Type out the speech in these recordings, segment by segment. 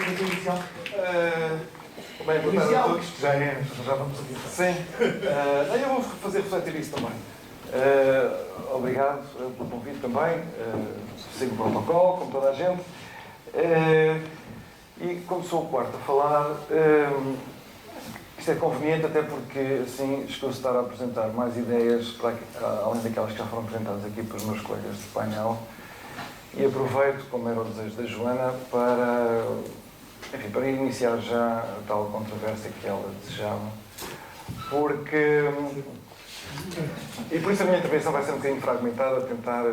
inicial. Bem, boa tarde a todos. Já vamos aqui. Sim. Eu vou fazer refletir isso também. Obrigado pelo convite também. Sigo o protocolo, como toda a gente. E como sou o quarto a falar, isto é conveniente até porque assim escuso estar a apresentar mais ideias, além daquelas que já foram apresentadas aqui pelos meus colegas de painel. E aproveito, como era o desejo da Joana, para iniciar já a tal controvérsia que ela desejava. E por isso a minha intervenção vai ser um bocadinho fragmentada, tentar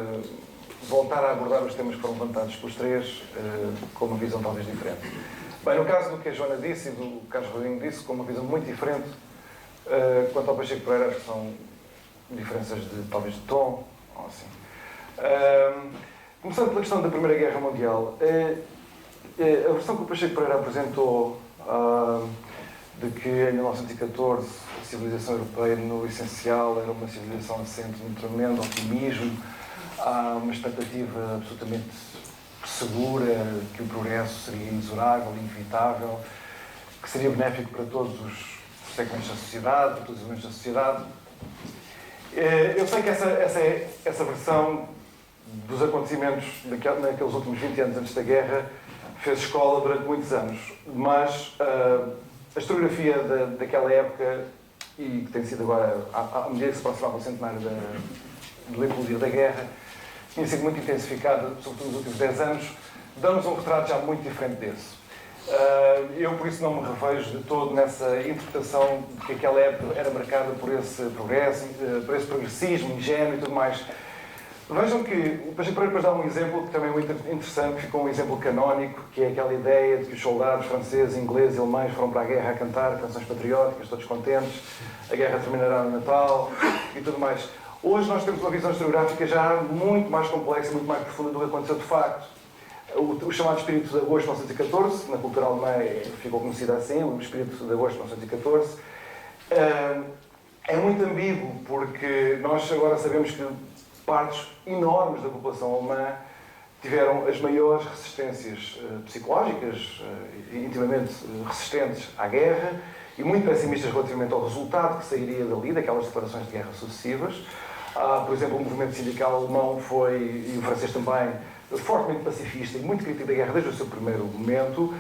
voltar a abordar os temas que foram levantados pelos três com uma visão talvez diferente. Bem, no caso do que a Joana disse e do Carlos Rodrigues disse, com uma visão muito diferente, quanto ao Pacheco Pereira, acho que são diferenças talvez de tom, ou assim. Começando pela questão da Primeira Guerra Mundial, a versão que o Pacheco Pereira apresentou de que em 1914 a civilização europeia, no essencial, era uma civilização assente num tremendo otimismo, há uma expectativa absolutamente segura que o progresso seria inexorável, inevitável, que seria benéfico para todos os segmentos da sociedade, para todos os elementos da sociedade. Eu sei que essa versão dos acontecimentos naqueles últimos 20 anos antes da guerra fez escola durante muitos anos, mas a historiografia daquela época, e que tem sido agora, à medida que se aproximava o centenário do eclodir da guerra, tinha sido muito intensificada, sobretudo nos últimos 10 anos, dá-nos um retrato já muito diferente desse. Eu, por isso, não me revejo de todo nessa interpretação de que aquela época era marcada por esse progresso, por esse progressismo ingênuo e tudo mais. Vejam que o Pacheco Pereira depois dá um exemplo que também é muito interessante, que ficou um exemplo canónico, que é aquela ideia de que os soldados franceses, ingleses e alemães foram para a guerra a cantar canções patrióticas, todos contentes, a guerra terminará no Natal e tudo mais. Hoje nós temos uma visão historiográfica já muito mais complexa e muito mais profunda do que aconteceu de facto. O chamado espírito de agosto de 1914, na cultura alemã ficou conhecido assim, o espírito de agosto de 1914, é muito ambíguo, porque nós agora sabemos que partes enormes da população alemã tiveram as maiores resistências psicológicas, intimamente resistentes à guerra, e muito pessimistas relativamente ao resultado que sairia dali, daquelas declarações de guerra sucessivas. Por exemplo, o movimento sindical alemão foi, e o francês também, fortemente pacifista e muito crítico da guerra desde o seu primeiro momento.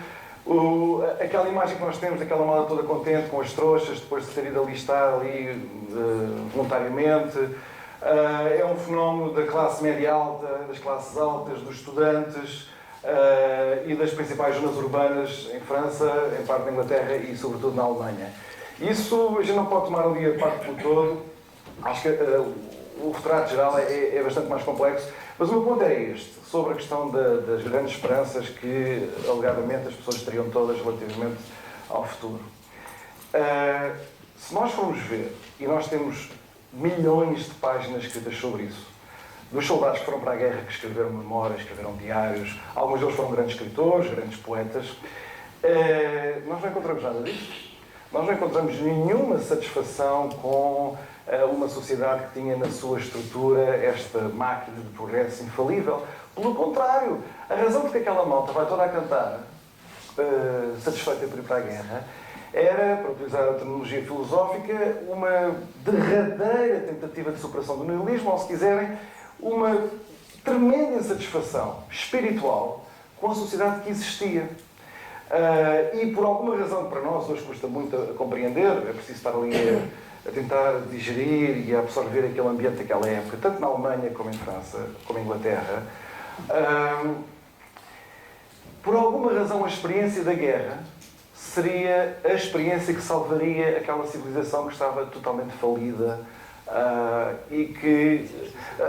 Aquela imagem que nós temos, aquela malta toda contente com as trouxas, depois de ter ido alistar ali voluntariamente, é um fenómeno da classe média alta, das classes altas, dos estudantes e das principais zonas urbanas em França, em parte na Inglaterra e sobretudo na Alemanha. Isso a gente não pode tomar um dia parte pelo todo. Acho que o retrato geral é bastante mais complexo, mas o meu ponto é este, sobre a questão das grandes esperanças que, alegadamente, as pessoas teriam todas relativamente ao futuro. Se nós formos ver, e nós temos milhões de páginas escritas sobre isso, dos soldados que foram para a guerra, que escreveram memórias, escreveram diários, alguns deles foram grandes escritores, grandes poetas, nós não encontramos nada disso. Nós não encontramos nenhuma satisfação com uma sociedade que tinha na sua estrutura esta máquina de progresso infalível. Pelo contrário, a razão porque aquela malta vai toda a cantar satisfeita por ir para a guerra era, para utilizar a terminologia filosófica, uma derradeira tentativa de superação do nihilismo, ou se quiserem, uma tremenda insatisfação espiritual com a sociedade que existia. E por alguma razão que para nós hoje custa muito a compreender, é preciso estar ali a tentar digerir e a absorver aquele ambiente daquela época, tanto na Alemanha como em França, como em Inglaterra. Por alguma razão a experiência da guerra seria a experiência que salvaria aquela civilização que estava totalmente falida e que...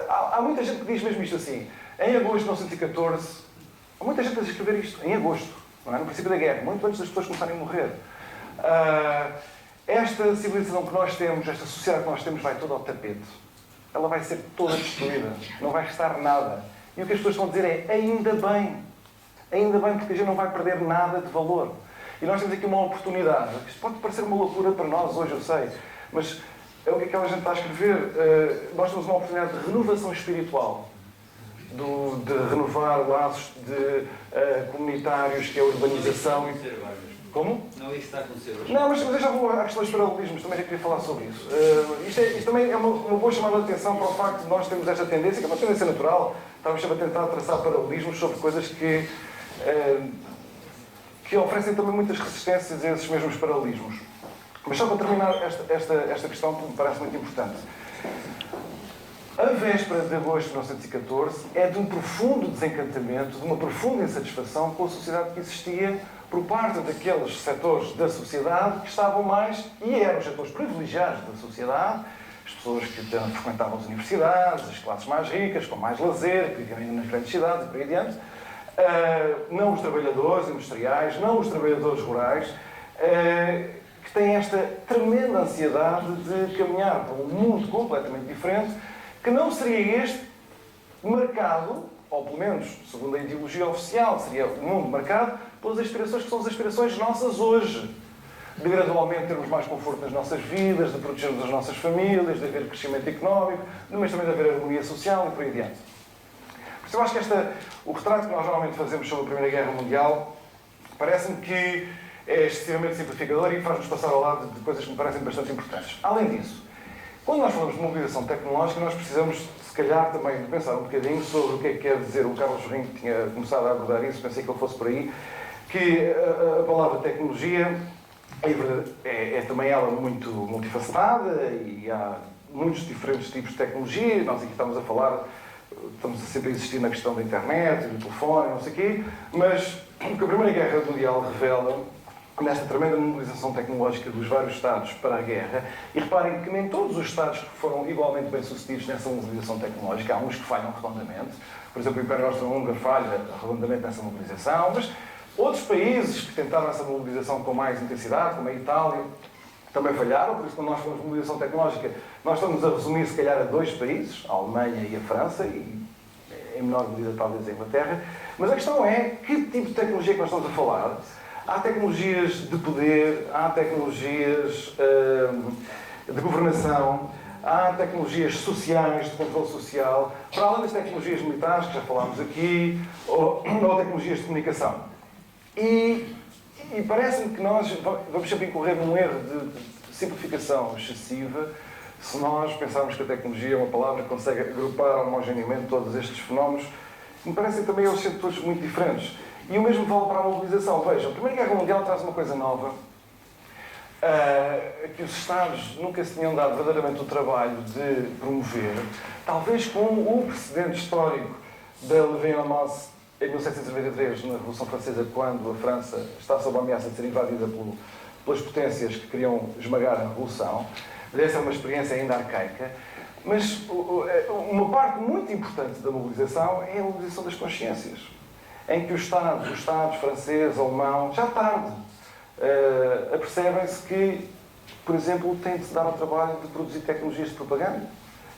Há muita gente que diz mesmo isto assim, em agosto de 1914, há muita gente a escrever isto, em agosto, não é? No princípio da guerra, muito antes das pessoas começarem a morrer. Esta civilização que nós temos, esta sociedade que nós temos, vai toda ao tapete. Ela vai ser toda destruída, não vai restar nada. E o que as pessoas estão a dizer é, ainda bem, porque a gente não vai perder nada de valor. E nós temos aqui uma oportunidade. Isto pode parecer uma loucura para nós hoje, eu sei, mas é o que aquela gente está a escrever. Nós temos uma oportunidade de renovação espiritual, de renovar laços comunitários, que é a urbanização. Como? Não, isso está a acontecer hoje. Não, mas eu já vou à questão dos paralelismos, também já queria falar sobre isso. Isto também é uma boa chamada de atenção para o facto de nós termos esta tendência, que é uma tendência natural, estamos sempre a tentar traçar paralelismos sobre coisas que oferecem também muitas resistências a esses mesmos paralelismos. Mas só para terminar esta questão que me parece muito importante. A véspera de agosto de 1914 é de um profundo desencantamento, de uma profunda insatisfação com a sociedade que existia por parte daqueles setores da sociedade que estavam mais, e eram os setores privilegiados da sociedade, as pessoas que frequentavam as universidades, as classes mais ricas, com mais lazer, que viviam ainda nas grandes cidades e por aí adiante, não os trabalhadores industriais, não os trabalhadores rurais, que têm esta tremenda ansiedade de caminhar para um mundo completamente diferente, que não seria este marcado, ou pelo menos, segundo a ideologia oficial, seria um mundo marcado pelas aspirações que são as aspirações nossas hoje. De gradualmente termos mais conforto nas nossas vidas, de protegermos as nossas famílias, de haver crescimento económico, mas também de haver harmonia social e por aí adiante. Por isso eu acho que o retrato que nós normalmente fazemos sobre a Primeira Guerra Mundial parece-me que é excessivamente simplificador e faz-nos passar ao lado de coisas que me parecem bastante importantes. Além disso, quando nós falamos de mobilização tecnológica, nós precisamos, se calhar, também de pensar um bocadinho sobre o que é que quer dizer. O Carlos Jorrinho tinha começado a abordar isso, pensei que ele fosse por aí, que a palavra tecnologia é também ela muito multifacetada e há muitos diferentes tipos de tecnologia. Nós aqui estamos sempre a insistir na questão da internet, do telefone, não sei o quê, mas o que a Primeira Guerra Mundial revela nesta tremenda mobilização tecnológica dos vários Estados para a guerra, e reparem que nem todos os Estados foram igualmente bem-sucedidos nessa mobilização tecnológica, há uns que falham redondamente, por exemplo, o Império Austro-Húngaro falha redondamente nessa mobilização, mas outros países que tentaram essa mobilização com mais intensidade, como a Itália, também falharam, por isso quando nós falamos de mobilização tecnológica, nós estamos a resumir se calhar a dois países, a Alemanha e a França, e em menor medida talvez a Inglaterra, mas a questão é que tipo de tecnologia que nós estamos a falar. Há tecnologias de poder, há tecnologias de governação, há tecnologias sociais, de controle social, para além das tecnologias militares, que já falámos aqui, ou tecnologias de comunicação. E parece-me que nós vamos sempre incorrer num erro de simplificação excessiva se nós pensarmos que a tecnologia é uma palavra que consegue agrupar homogeneamente todos estes fenómenos, que me parecem também eles serem todos muito diferentes. E o mesmo vale para a mobilização. Vejam, a Primeira Guerra Mundial traz uma coisa nova, que os Estados nunca se tinham dado verdadeiramente o trabalho de promover, talvez com o precedente histórico da Levée-en-Masse em 1793, na Revolução Francesa, quando a França está sob a ameaça de ser invadida pelas potências que queriam esmagar a Revolução. Essa é uma experiência ainda arcaica. Mas uma parte muito importante da mobilização é a mobilização das consciências, em que os Estados francês, alemão, já tarde, apercebem-se que, por exemplo, têm de se dar ao trabalho de produzir tecnologias de propaganda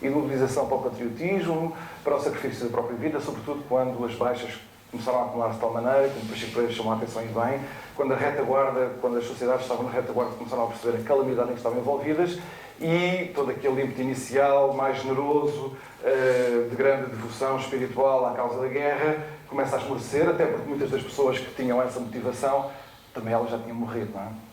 e de mobilização para o patriotismo, para o sacrifício da própria vida, sobretudo quando as baixas começaram a acumular-se de tal maneira, como o Pacheco Pereira chamou a atenção e bem, quando as sociedades estavam na retaguarda, começaram a perceber a calamidade em que estavam envolvidas e todo aquele ímpeto inicial, mais generoso, de grande devoção espiritual à causa da guerra, começa a esmorecer, até porque muitas das pessoas que tinham essa motivação, também elas já tinham morrido, não é?